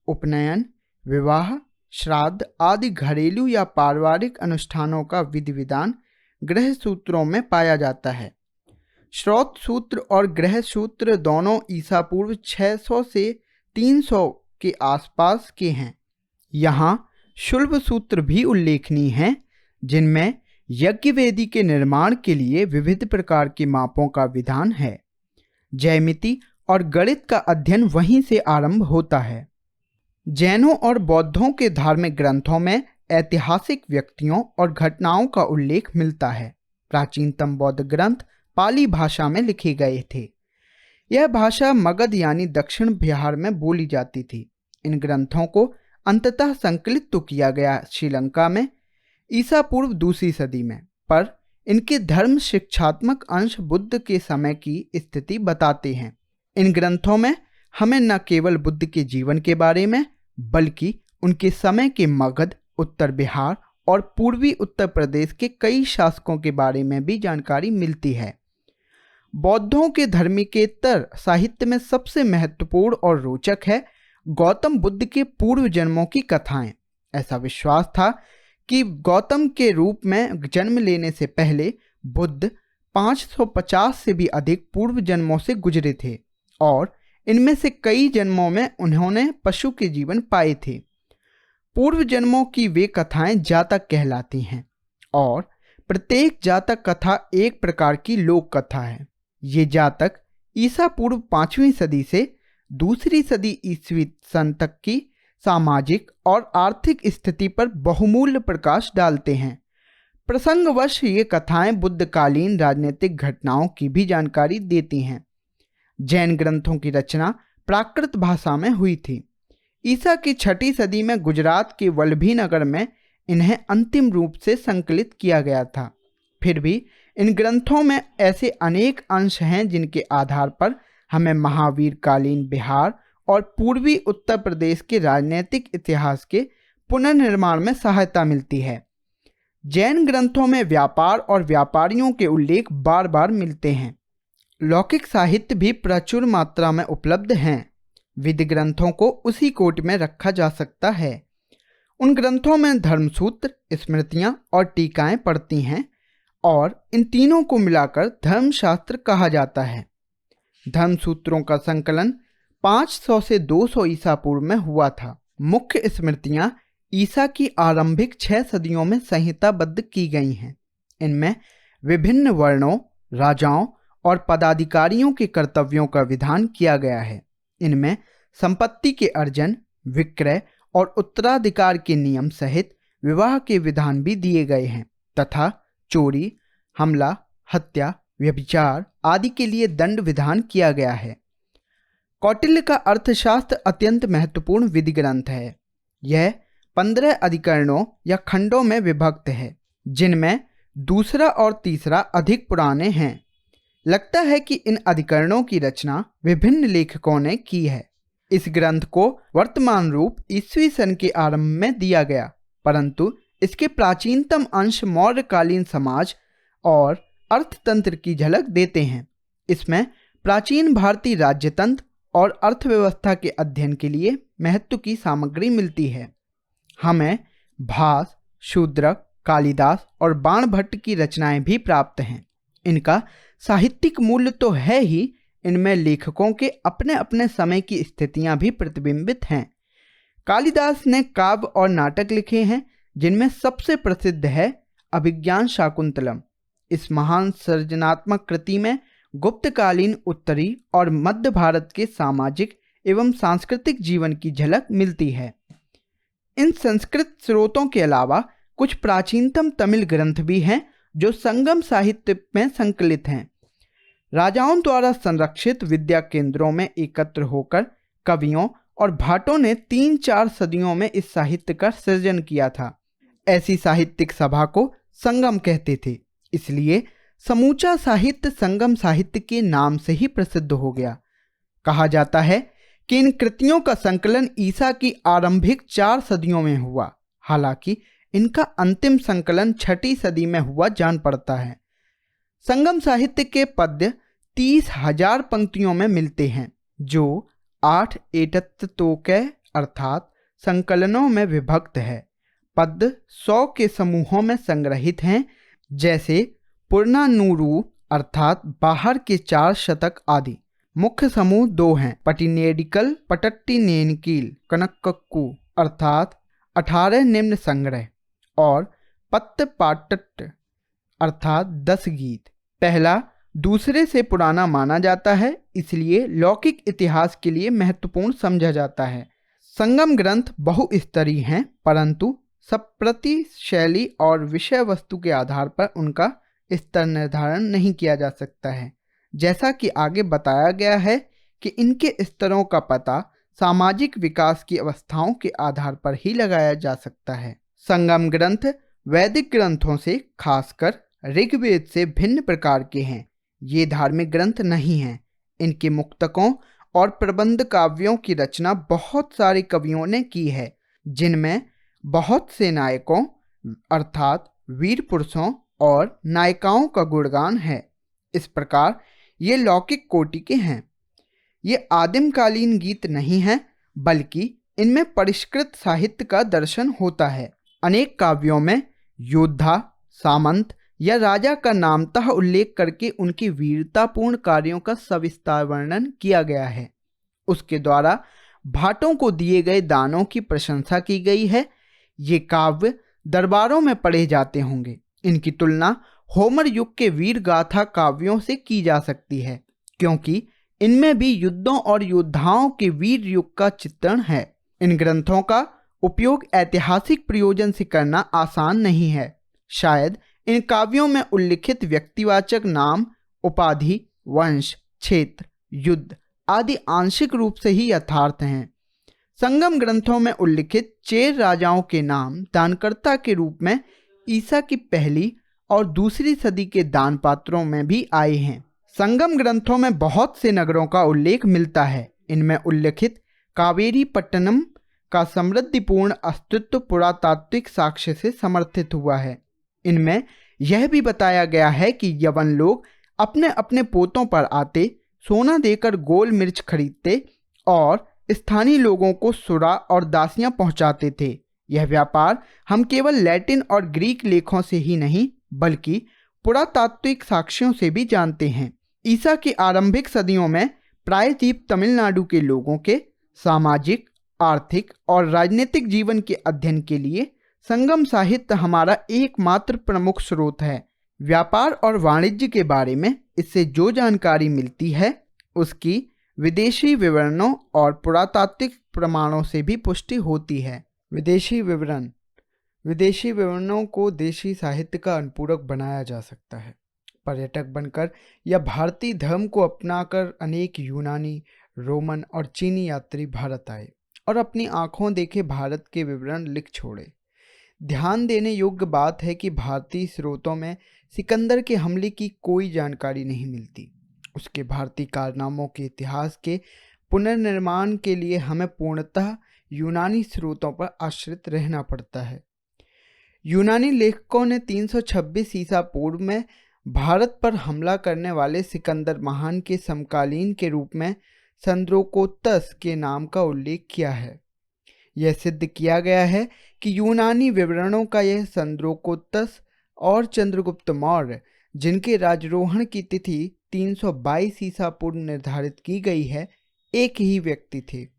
Speaker 1: उपनयन, विवाह, श्राद्ध आदि घरेलू या पारिवारिक अनुष्ठानों का विधि विधान गृह सूत्रों में पाया जाता है। श्रौत सूत्र और गृह सूत्र दोनों ईसा पूर्व 600 से 300 के आसपास के हैं। यहाँ शुल्ब सूत्र भी उल्लेखनीय हैं, जिनमें यज्ञ वेदी के निर्माण के लिए विविध प्रकार के मापों का विधान है। ज्यामिति और गणित का अध्ययन वहीं से आरंभ होता है। जैनों और बौद्धों के धार्मिक ग्रंथों में ऐतिहासिक व्यक्तियों और घटनाओं का उल्लेख मिलता है। प्राचीनतम बौद्ध ग्रंथ पाली भाषा में लिखे गए थे। यह भाषा मगध यानी दक्षिण बिहार में बोली जाती थी। इन ग्रंथों को अंततः संकलित तो किया गया श्रीलंका में ईसा पूर्व 2वीं सदी में, पर इनके धर्म शिक्षात्मक अंश बुद्ध के समय की स्थिति बताते हैं। इन ग्रंथों में हमें न केवल बुद्ध के जीवन के बारे में, बल्कि उनके समय के मगध, उत्तर बिहार और पूर्वी उत्तर प्रदेश के कई शासकों के बारे में भी जानकारी मिलती है। बौद्धों के धर्मिकेतर साहित्य में सबसे महत्वपूर्ण और रोचक है गौतम बुद्ध के पूर्व जन्मों की कथाएं। ऐसा विश्वास था कि गौतम के रूप में जन्म लेने से पहले बुद्ध 550 से भी अधिक पूर्व जन्मों से गुजरे थे और इनमें से कई जन्मों में उन्होंने पशु के जीवन पाए थे। पूर्व जन्मों की वे कथाएं जातक कहलाती हैं और प्रत्येक जातक कथा एक प्रकार की लोक कथा है। ये जातक ईसा पूर्व 5वीं सदी से 2री सदी ईस्वी सन तक की सामाजिक और आर्थिक स्थिति पर बहुमूल्य प्रकाश डालते हैं। प्रसंगवश ये कथाएं बुद्धकालीन राजनीतिक घटनाओं की भी जानकारी देती हैं। जैन ग्रंथों की रचना प्राकृत भाषा में हुई थी। ईसा की 6ठी सदी में गुजरात के वल्लभी नगर में इन्हें अंतिम रूप से संकलित किया गया था। फिर भी इन ग्रंथों में ऐसे अनेक अंश हैं जिनके आधार पर हमें महावीर कालीन बिहार और पूर्वी उत्तर प्रदेश के राजनीतिक इतिहास के पुनर्निर्माण में सहायता मिलती है। जैन ग्रंथों में व्यापार और व्यापारियों के उल्लेख बार बार मिलते हैं। लौकिक साहित्य भी प्रचुर मात्रा में उपलब्ध हैं। विधि ग्रंथों को उसी कोट में रखा जा सकता है। उन ग्रंथों में धर्मसूत्र, स्मृतियां और टीकाएं पड़ती हैं और इन तीनों को मिलाकर धर्मशास्त्र कहा जाता है। धर्मसूत्रों का संकलन 500 से 200 ईसा पूर्व में हुआ था। मुख्य स्मृतियां ईसा की आरंभिक 6 सदियों में संहिताबद्ध की गई हैं। इनमें विभिन्न वर्णों, राजाओं और पदाधिकारियों के कर्तव्यों का विधान किया गया है। इनमें संपत्ति के अर्जन, विक्रय और उत्तराधिकार के नियम सहित विवाह के विधान भी दिए गए हैं तथा चोरी, हमला, हत्या, व्यभिचार आदि के लिए दंड विधान किया गया है। कौटिल्य का अर्थशास्त्र अत्यंत महत्वपूर्ण विधि ग्रंथ है। यह 15 अधिकरणों या खंडों में विभक्त है, जिनमें दूसरा और तीसरा अधिक पुराने हैं। लगता है कि इन अधिकरणों की रचना विभिन्न लेखकों ने की है। इस ग्रंथ को वर्तमान रूप ईस्वी सन के आरंभ में दिया गया, परंतु इसके प्राचीनतम अंश मौर्यकालीन समाज और अर्थतंत्र की झलक देते हैं। इसमें प्राचीन भारतीय राज्यतंत्र और अर्थव्यवस्था के अध्ययन के लिए महत्व की सामग्री मिलती है। हमें भास, शूद्रक, कालिदास और बाणभट्ट की रचनाएं भी प्राप्त हैं। इनका साहित्यिक मूल्य तो है ही, इनमें लेखकों के अपने अपने समय की स्थितियां भी प्रतिबिंबित हैं। कालिदास ने काव्य और नाटक लिखे हैं, जिनमें सबसे प्रसिद्ध है अभिज्ञान शाकुंतलम। इस महान सृजनात्मक कृति में गुप्तकालीन उत्तरी और मध्य भारत के सामाजिक एवं सांस्कृतिक जीवन की झलक मिलती है। इन संस्कृत स्रोतों के अलावा कुछ प्राचीनतम तमिल ग्रंथ भी हैं जो संगम साहित्य में संकलित हैं। राजाओं द्वारा संरक्षित विद्या केंद्रों में एकत्र होकर कवियों और भाटों ने 3-4 सदियों में इस साहित्य का सृजन किया था। ऐसी साहित्यिक सभा को संगम कहते थे, इसलिए समूचा साहित्य संगम साहित्य के नाम से ही प्रसिद्ध हो गया। कहा जाता है कि इन कृतियों का संकलन ईसा की आरंभिक 4 सदियों में हुआ, हालांकि इनका अंतिम संकलन 6ठी सदी में हुआ जान पड़ता है। संगम साहित्य के पद्य 30,000 पंक्तियों में मिलते हैं, जो 8 एटत्तोकय अर्थात संकलनों में विभक्त है। पद्य 100 के समूहों में संग्रहित हैं, जैसे पुर्नानूरू अर्थात बाहर के 4 शतक आदि। मुख्य समूह 2 हैं, पटिनेडिकल, पटट्टिनेनिकील, कनक्कू अर्थात 18 निम्न संग्रह और पत्तपाटट्ट अर्थात 10 गीत। पहला दूसरे से पुराना माना जाता है, इसलिए लौकिक इतिहास के लिए महत्वपूर्ण समझा जाता है। संगम ग्रंथ बहुस्तरीय हैं, परंतु सप्रति शैली और विषय वस्तु के आधार पर उनका स्तर निर्धारण नहीं किया जा सकता है। जैसा कि आगे बताया गया है कि इनके स्तरों का पता सामाजिक विकास की अवस्थाओं के आधार पर ही लगाया जा सकता है। संगम ग्रंथ वैदिक ग्रंथों से खासकर ऋग्वेद से भिन्न प्रकार के हैं। ये धार्मिक ग्रंथ नहीं हैं। इनके मुक्तकों और प्रबंध काव्यों की रचना बहुत सारे कवियों ने की है, जिनमें बहुत से नायकों अर्थात वीर पुरुषों और नायिकाओं का गुणगान है। इस प्रकार ये लौकिक कोटि के हैं। ये आदिमकालीन गीत नहीं हैं, बल्कि इनमें परिष्कृत साहित्य का दर्शन होता है। अनेक काव्यों में योद्धा, सामंत या राजा का नामतः उल्लेख करके उनकी वीरतापूर्ण कार्यों का सविस्तार वर्णन किया गया है। उसके द्वारा भाटों को दिए गए दानों की प्रशंसा की गई है। ये काव्य दरबारों में पढ़े जाते होंगे। इनकी तुलना होमर युग के वीर गाथा काव्यों से की जा सकती है, क्योंकि इनमें भी युद्धों और योद्धाओं के वीर युग का चित्रण है। इन ग्रंथों का उपयोग ऐतिहासिक प्रयोजन से करना आसान नहीं है। शायद इन काव्यों में उल्लिखित व्यक्तिवाचक नाम, उपाधि, वंश, क्षेत्र, युद्ध आदि आंशिक रूप से ही यथार्थ हैं। संगम ग्रंथों में उल्लिखित चेर राजाओं के नाम दानकर्ता के रूप में ईसा की पहली और दूसरी सदी के दान पात्रों में भी आए हैं। संगम ग्रंथों में बहुत से नगरों का उल्लेख मिलता है। इनमें उल्लिखित कावेरी पट्टनम का समृद्धिपूर्ण अस्तित्व पुरातात्विक साक्ष्य से समर्थित हुआ है। इनमें यह भी बताया गया है कि यवन लोग अपने अपने पोतों पर आते, सोना देकर गोल मिर्च खरीदते और स्थानीय लोगों को सुरा और दासियां पहुंचाते थे। यह व्यापार हम केवल लैटिन और ग्रीक लेखों से ही नहीं बल्कि पुरातात्विक साक्ष्यों से भी जानते हैं। ईसा की आरंभिक सदियों में प्रायद्वीप तमिलनाडु के लोगों के सामाजिक, आर्थिक और राजनीतिक जीवन के अध्ययन के लिए संगम साहित्य हमारा एकमात्र प्रमुख स्रोत है। व्यापार और वाणिज्य के बारे में इससे जो जानकारी मिलती है उसकी विदेशी विवरणों और पुरातात्विक प्रमाणों से भी पुष्टि होती है। विदेशी विवरणों को देशी साहित्य का अनुपूरक बनाया जा सकता है। पर्यटक बनकर या भारतीय धर्म को अपनाकर अनेक यूनानी, रोमन और चीनी यात्री भारत आए और अपनी आंखों देखे भारत के विवरण लिख छोड़े। ध्यान देने योग्य बात है कि भारतीय स्रोतों में सिकंदर के हमले की कोई जानकारी नहीं मिलती। उसके भारतीय कारनामों के इतिहास के पुनर्निर्माण के लिए हमें पूर्णतः यूनानी स्रोतों पर आश्रित रहना पड़ता है। यूनानी लेखकों ने 326 ईसा पूर्व में भारत पर हमला करने वाले सिकंदर महान के समकालीन के रूप में संद्रोकोत्तस के नाम का उल्लेख किया है। यह सिद्ध किया गया है कि यूनानी विवरणों का यह संद्रोकोत्तस और चंद्रगुप्त मौर्य, जिनके राजरोहण की तिथि 322 ईसा पूर्व निर्धारित की गई है, एक ही व्यक्ति थे।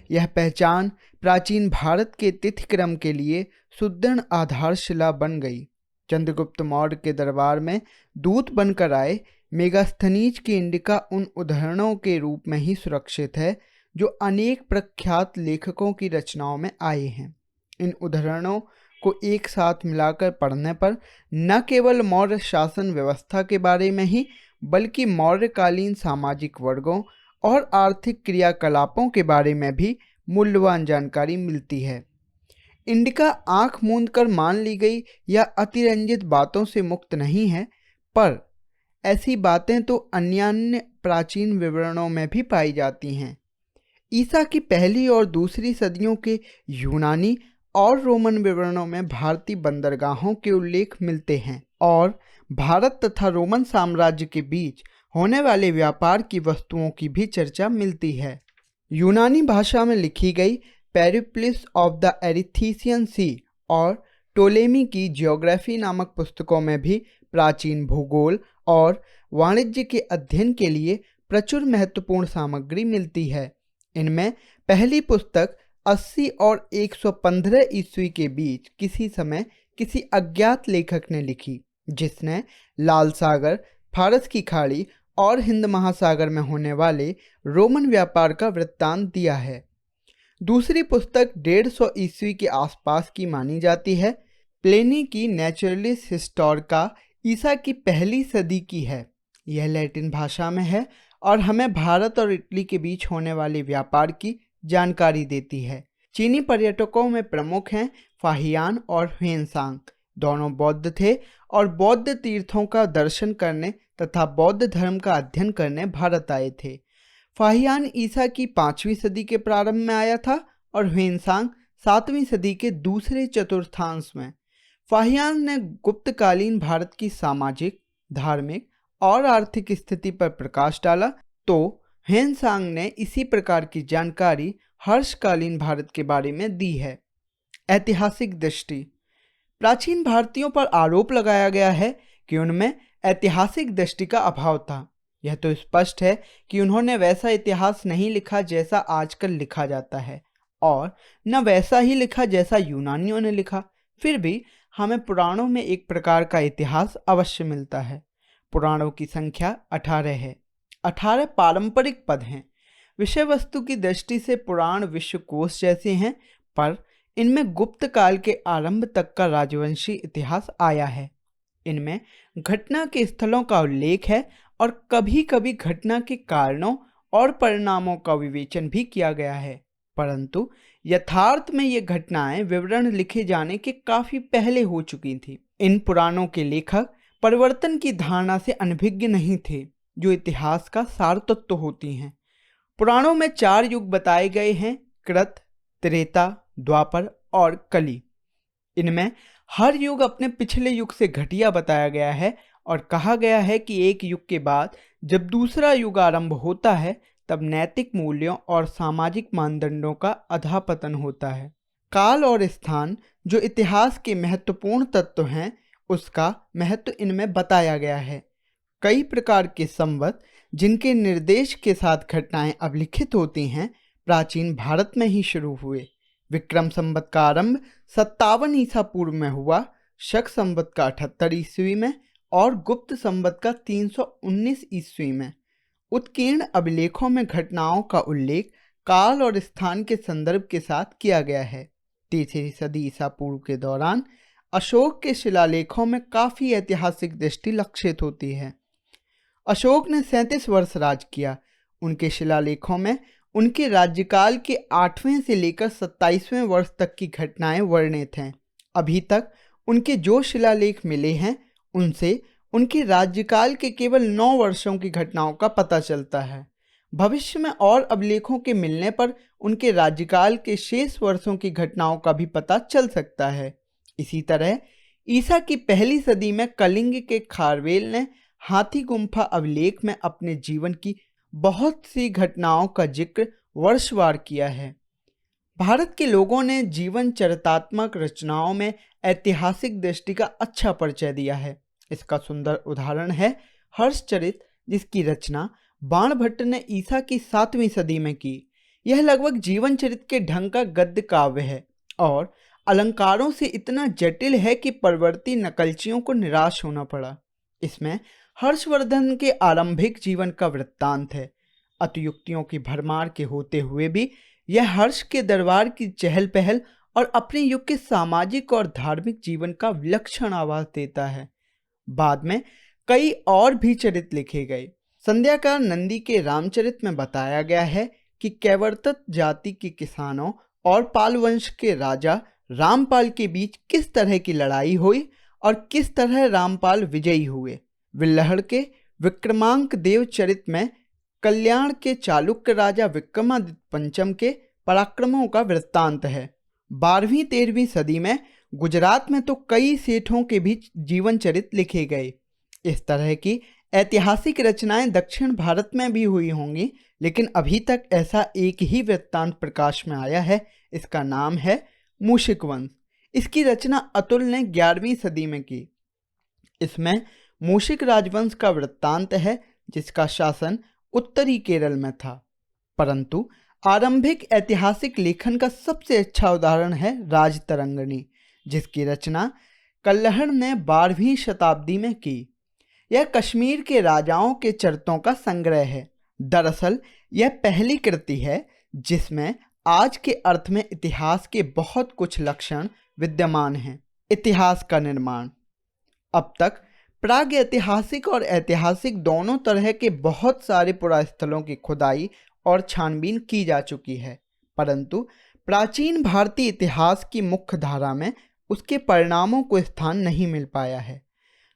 Speaker 1: यह पहचान प्राचीन भारत के तिथिक्रम के लिए सुदृढ़ आधारशिला बन गई। चंद्रगुप्त मौर्य के दरबार में दूत बनकर आए मेगास्थनीज की इंडिका उन उदाहरणों के रूप में ही सुरक्षित है जो अनेक प्रख्यात लेखकों की रचनाओं में आए हैं। इन उदाहरणों को एक साथ मिलाकर पढ़ने पर न केवल मौर्य शासन व्यवस्था के बारे में ही बल्कि मौर्यकालीन सामाजिक वर्गों और आर्थिक क्रियाकलापों के बारे में भी मूल्यवान जानकारी मिलती है। इंडिका आंख मूंद कर मान ली गई या अतिरंजित बातों से मुक्त नहीं है, पर ऐसी बातें तो अन्यान्य प्राचीन विवरणों में भी पाई जाती हैं। ईसा की पहली और दूसरी सदियों के यूनानी और रोमन विवरणों में भारतीय बंदरगाहों के उल्लेख मिलते हैं और भारत तथा रोमन साम्राज्य के बीच होने वाले व्यापार की वस्तुओं की भी चर्चा मिलती है। यूनानी भाषा में लिखी गई पेरिप्लस ऑफ द एरिथीसियन सी और टोलेमी की जियोग्राफी नामक पुस्तकों में भी प्राचीन भूगोल और वाणिज्य के अध्ययन के लिए प्रचुर महत्वपूर्ण सामग्री मिलती है। इनमें पहली पुस्तक 80 और 115 ईस्वी के बीच किसी समय किसी अज्ञात लेखक ने लिखी, जिसने लाल सागर, फारस की खाड़ी और हिंद महासागर में होने वाले रोमन व्यापार का वृत्तांत दिया है। दूसरी पुस्तक 150 ईस्वी के आसपास की मानी जाती है। प्लेनी की नेचुरलिस हिस्टोरिका ईसा की पहली सदी की है। यह लैटिन भाषा में है और हमें भारत और इटली के बीच होने वाले व्यापार की जानकारी देती है। चीनी पर्यटकों में प्रमुख हैं फाहियान और ह्वेनसांग। दोनों बौद्ध थे और बौद्ध तीर्थों का दर्शन करने तथा बौद्ध धर्म का अध्ययन करने भारत आए थे। फाहियान ईसा की 5वीं सदी के प्रारंभ में आया था और ह्वेनसांग 7वीं सदी के दूसरे चतुर्थांश में। फाहियान ने गुप्तकालीन भारत की सामाजिक, धार्मिक और आर्थिक स्थिति पर प्रकाश डाला, तो ह्वेनसांग ने इसी प्रकार की जानकारी हर्षकालीन भारत के बारे में दी है। ऐतिहासिक दृष्टि। प्राचीन भारतीयों पर आरोप लगाया गया है कि उनमें ऐतिहासिक दृष्टि का अभाव था। यह तो स्पष्ट है कि उन्होंने वैसा इतिहास नहीं लिखा जैसा आजकल लिखा जाता है और न वैसा ही लिखा जैसा यूनानियों ने लिखा। फिर भी हमें पुराणों में एक प्रकार का इतिहास अवश्य मिलता है। पुराणों की संख्या 18 है। 18 पारंपरिक पद हैं। विषय वस्तु की दृष्टि से पुराण विश्वकोश जैसे हैं, पर इनमें गुप्त काल के आरंभ तक का राजवंशी इतिहास आया है। इनमें घटना के स्थलों का उल्लेख है और कभी कभी घटना के कारणों और परिणामों का विवेचन भी किया गया है, परंतु यथार्थ में ये घटनाएं विवरण लिखे जाने के काफी पहले हो चुकी थी। इन पुराणों के लेखक परिवर्तन की धारणा से अनभिज्ञ नहीं थे, जो इतिहास का सार तत्व होती हैं। पुराणों में 4 युग बताए गए हैं: कृत, त्रेता, द्वापर और कली। इनमें हर युग अपने पिछले युग से घटिया बताया गया है और कहा गया है कि एक युग के बाद जब दूसरा युग आरंभ होता है तब नैतिक मूल्यों और सामाजिक मानदंडों का अधःपतन होता है। काल और स्थान जो इतिहास के महत्वपूर्ण तत्व हैं, उसका महत्व इनमें बताया गया है। कई प्रकार के संवत जिनके निर्देश के साथ घटनाएं अभिलिखित होती हैं, प्राचीन भारत में ही शुरू हुए। विक्रम संवत का आरंभ 57 ईसा पूर्व में हुआ, शक संवत का 78 ईस्वी में और गुप्त संवत का 319 ईस्वी में। उत्कीर्ण अभिलेखों में घटनाओं का उल्लेख काल और स्थान के संदर्भ के साथ किया गया है। तीसरी सदी ईसा पूर्व के दौरान अशोक के शिलालेखों में काफी ऐतिहासिक दृष्टि लक्षित होती है। अशोक ने 37 वर्ष राज किया। उनके शिलालेखों में उनके राज्यकाल के 8वें से लेकर 27वें वर्ष तक की घटनाएं वर्णित हैं। अभी तक उनके जो शिलालेख मिले हैं, उनसे उनके राज्यकाल के केवल 9 वर्षों की घटनाओं का पता चलता है। भविष्य में और अभिलेखों के मिलने पर उनके राज्यकाल के शेष वर्षों की घटनाओं का भी पता चल सकता है। इसी तरह ईसा की पहली सदी में कलिंग के खारवेल ने हाथी गुम्फा अभिलेख में अपने जीवन की बहुत सी घटनाओं का जिक्र वर्षवार किया है। भारत के लोगों ने जीवन चरितात्मक रचनाओं में ऐतिहासिक दृष्टि का अच्छा परिचय दिया है। इसका सुंदर उदाहरण है हर्षचरित, जिसकी रचना बाणभट्ट ने ईसा की 7वीं सदी में की। यह लगभग जीवन चरित के ढंग का गद्य काव्य है और अलंकारों से इतना जटिल है कि परवर्ती नकलचियों को निराश होना पड़ा। इसमें हर्षवर्धन के आरंभिक जीवन का वृत्तांत है। अतियुक्तियों की भरमार के होते हुए भी यह हर्ष के दरबार की चहल पहल और अपने युग के सामाजिक और धार्मिक जीवन का विलक्षण आवाज देता है। बाद में कई और भी चरित लिखे गए। संध्याकार नंदी के रामचरित में बताया गया है कि कैवर्तत जाति के किसानों और पाल वंश के राजा रामपाल के बीच किस तरह की लड़ाई हुई और किस तरह रामपाल विजयी हुए। विल्लहड़ के विक्रमांक देव चरित में कल्याण के चालुक्य राजा विक्रमादित्य पंचम के पराक्रमों का वृत्तांत है। 12वीं 13वीं सदी में गुजरात में तो कई सेठों के भी जीवन चरित लिखे गए। इस तरह की ऐतिहासिक रचनाएं दक्षिण भारत में भी हुई होंगी, लेकिन अभी तक ऐसा एक ही वृत्तांत प्रकाश में आया है। इसका नाम है मूषिक वंश। इसकी रचना अतुल ने 11वीं सदी में की। इसमें मूषिक राजवंश का वृत्तांत है, जिसका शासन उत्तरी केरल में था। परंतु आरंभिक ऐतिहासिक लेखन का सबसे अच्छा उदाहरण है राजतरंगिणी, जिसकी रचना कल्लहड़ ने 12वीं शताब्दी में की। यह कश्मीर के राजाओं के चरितों का संग्रह है। दरअसल यह पहली कृति है जिसमें आज के अर्थ में इतिहास के बहुत कुछ लक्षण विद्यमान हैं। इतिहास का निर्माण। अब तक प्राग ऐतिहासिक और ऐतिहासिक दोनों तरह के बहुत सारे पुरास्थलों की खुदाई और छानबीन की जा चुकी है, परंतु प्राचीन भारतीय इतिहास की मुख्य धारा में उसके परिणामों को स्थान नहीं मिल पाया है।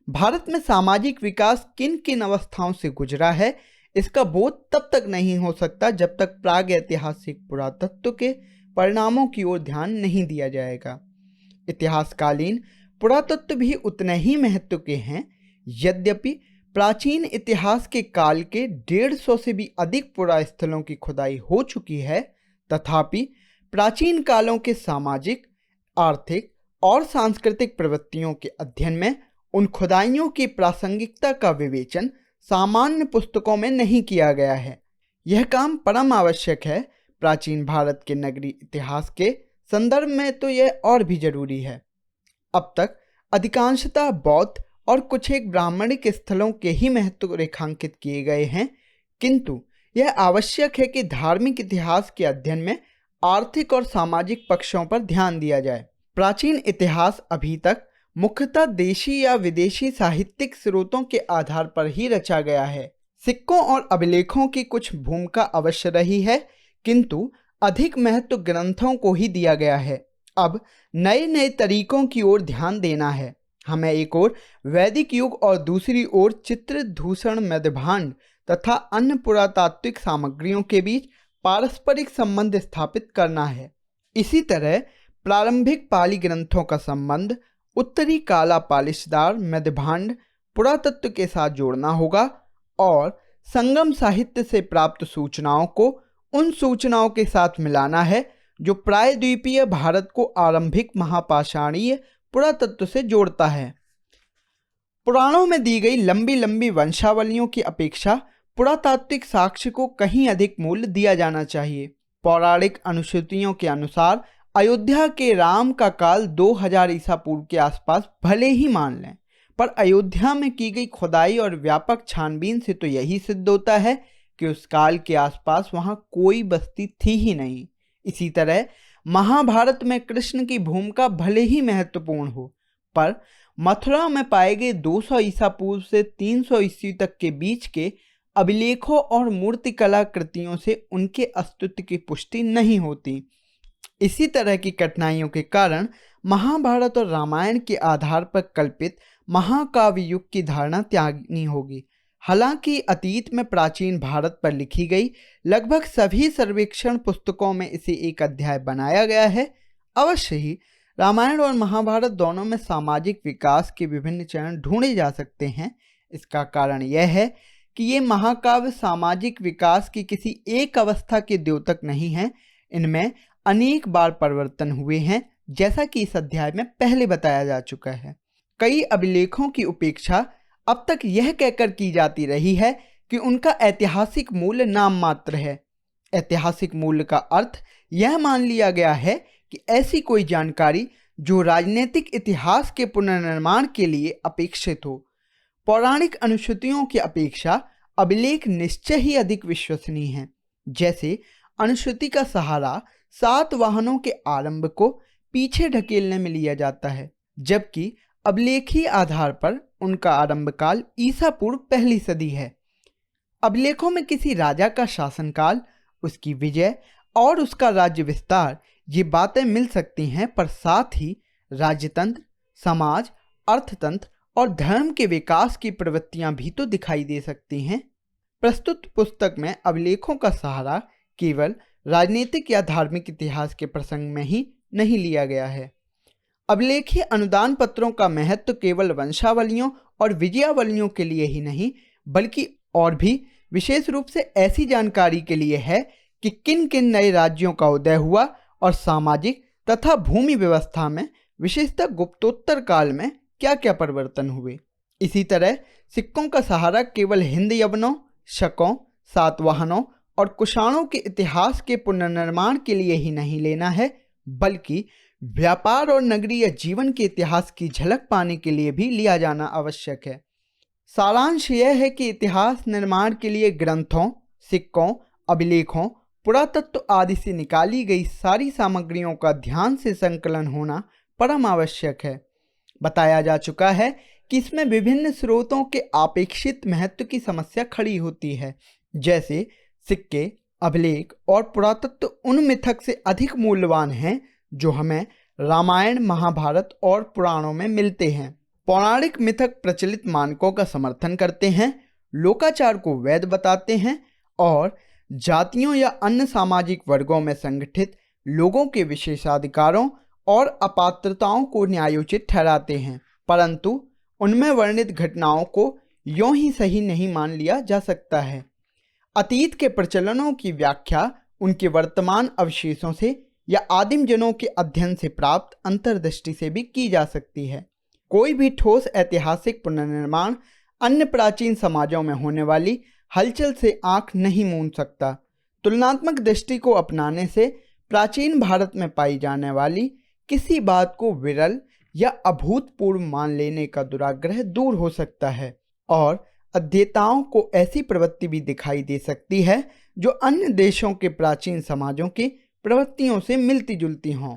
Speaker 1: भारत में सामाजिक विकास किन किन अवस्थाओं से गुजरा है, इसका बोध तब तक नहीं हो सकता जब तक प्राग ऐतिहासिक पुरातत्व के परिणामों की ओर ध्यान नहीं दिया जाएगा। इतिहासकालीन पुरातत्व भी उतने ही महत्व के हैं। यद्यपि प्राचीन इतिहास के काल के 150 से भी अधिक पुरास्थलों की खुदाई हो चुकी है, तथापि प्राचीन कालों के सामाजिक, आर्थिक और सांस्कृतिक प्रवृत्तियों के अध्ययन में उन खुदाइयों की प्रासंगिकता का विवेचन सामान्य पुस्तकों में नहीं किया गया है। यह काम परम आवश्यक है। प्राचीन भारत के नगरीय इतिहास के संदर्भ में तो यह और भी जरूरी है। अब तक अधिकांशतः बौद्ध और कुछ एक ब्राह्मणिक स्थलों के ही महत्व रेखांकित किए गए हैं, किंतु यह आवश्यक है कि धार्मिक इतिहास के अध्ययन में आर्थिक और सामाजिक पक्षों पर ध्यान दिया जाए। प्राचीन इतिहास अभी तक मुख्यतः देशी या विदेशी साहित्यिक स्रोतों के आधार पर ही रचा गया है। सिक्कों और अभिलेखों की कुछ भूमिका अवश्य रही है, किंतु अधिक महत्व ग्रंथों को ही दिया गया है। अब नए नए तरीकों की ओर ध्यान देना है। हमें एक ओर वैदिक युग और दूसरी ओर चित्रित दूषण मध्यभांड तथा अन्य पुरातात्विक सामग्रियों के बीच पारस्परिक संबंध स्थापित करना है। इसी तरह प्रारंभिक पाली ग्रंथों का संबंध उत्तरी काला पालिशदार मध्यभांड पुरातत्व के साथ जोड़ना होगा और संगम साहित्य से प्राप्त सूचनाओं को उन सूचनाओं के साथ मिलाना है जो प्रायद्वीपीय भारत को आरंभिक महापाषाणीय पुरातत्व से जोड़ता है। पुराणों में दी गई लंबी लंबी वंशावलियों की अपेक्षा पुरातात्विक साक्ष्य को कहीं अधिक मूल्य दिया जाना चाहिए। पौराणिक अनुश्रुतियों के अनुसार अयोध्या के राम का काल 2000 ईसा पूर्व के आसपास भले ही मान लें, पर अयोध्या में की गई खुदाई और व्यापक छानबीन से तो यही सिद्ध होता है कि उस काल के आसपास वहां कोई बस्ती थी ही नहीं। इसी तरह महाभारत में कृष्ण की भूमिका भले ही महत्वपूर्ण हो, पर मथुरा में पाए गए 200 ईसा पूर्व से 300 ईस्वी तक के बीच के अभिलेखों और मूर्तिकला कृतियों से उनके अस्तित्व की पुष्टि नहीं होती। इसी तरह की कठिनाइयों के कारण महाभारत और रामायण के आधार पर कल्पित महाकाव्य युग की धारणा त्यागनी होगी। हालांकि अतीत में प्राचीन भारत पर लिखी गई लगभग सभी सर्वेक्षण पुस्तकों में इसे एक अध्याय बनाया गया है। अवश्य ही रामायण और महाभारत दोनों में सामाजिक विकास के विभिन्न चरण ढूंढे जा सकते हैं। इसका कारण यह है कि ये महाकाव्य सामाजिक विकास की किसी एक अवस्था के द्योतक नहीं हैं। इनमें अनेक बार परिवर्तन हुए हैं, जैसा कि इस अध्याय में पहले बताया जा चुका है। कई अभिलेखों की उपेक्षा अब तक यह कहकर की जाती रही है कि उनका ऐतिहासिक मूल्य नाम मात्र है। ऐतिहासिक मूल्य का अर्थ यह मान लिया गया है कि ऐसी कोई जानकारी जो राजनीतिक इतिहास के पुनर्निर्माण के लिए अपेक्षित हो। पौराणिक अनुश्रुतियों की अपेक्षा अभिलेख निश्चय ही अधिक विश्वसनीय हैं। जैसे अनुश्रुति का सहारा सातवाहनों के आरंभ को पीछे ढकेलने में लिया जाता है, जबकि अभिलेखीय आधार पर उनका आरंभ काल ईसा पूर्व पहली सदी है। अभिलेखों में किसी राजा का शासनकाल, उसकी विजय और उसका राज्य विस्तार ये बातें मिल सकती हैं, पर साथ ही राज्यतंत्र, समाज, अर्थतंत्र और धर्म के विकास की प्रवृत्तियां भी तो दिखाई दे सकती हैं। प्रस्तुत पुस्तक में अभिलेखों का सहारा केवल राजनीतिक या धार्मिक इतिहास के प्रसंग में ही नहीं लिया गया है। अभिलेखीय अनुदान पत्रों का महत्व केवल वंशावलियों और विजयावलियों के लिए ही नहीं, बल्कि और भी विशेष रूप से ऐसी जानकारी के लिए है कि किन किन नए राज्यों का उदय हुआ और सामाजिक तथा भूमि व्यवस्था में विशेषतः गुप्तोत्तर काल में क्या क्या परिवर्तन हुए। इसी तरह सिक्कों का सहारा केवल हिंद यवनों, शकों, सातवाहनों और कुषाणों के इतिहास के पुनर्निर्माण के लिए ही नहीं लेना है, बल्कि व्यापार और नगरीय जीवन के इतिहास की झलक पाने के लिए भी लिया जाना आवश्यक है। सारांश यह है कि इतिहास निर्माण के लिए ग्रंथों, सिक्कों, अभिलेखों, पुरातत्व आदि से निकाली गई सारी सामग्रियों का ध्यान से संकलन होना परम आवश्यक है। बताया जा चुका है कि इसमें विभिन्न स्रोतों के अपेक्षित महत्व की समस्या खड़ी होती है। जैसे सिक्के, अभिलेख और पुरातत्व उन मिथक से अधिक मूल्यवान हैं जो हमें रामायण, महाभारत और पुराणों में मिलते हैं। पौराणिक मिथक प्रचलित मानकों का समर्थन करते हैं, लोकाचार को वैध बताते हैं और जातियों या अन्य सामाजिक वर्गों में संगठित लोगों के विशेषाधिकारों और अपात्रताओं को न्यायोचित ठहराते हैं, परंतु उनमें वर्णित घटनाओं को यूं ही सही नहीं मान लिया जा सकता है। अतीत के प्रचलनों की व्याख्या उनके वर्तमान अवशेषों से या आदिम जनों के अध्ययन से प्राप्त अंतर्दृष्टि से भी की जा सकती है। कोई भी ठोस ऐतिहासिक पुनर्निर्माण अन्य प्राचीन समाजों में होने वाली हलचल से आंख नहीं मूंद सकता। तुलनात्मक दृष्टि को अपनाने से प्राचीन भारत में पाई जाने वाली किसी बात को विरल या अभूतपूर्व मान लेने का दुराग्रह दूर हो सकता है और अध्येताओं को ऐसी प्रवृत्ति भी दिखाई दे सकती है जो अन्य देशों के प्राचीन समाजों की प्रवृत्तियों से मिलती जुलती हों।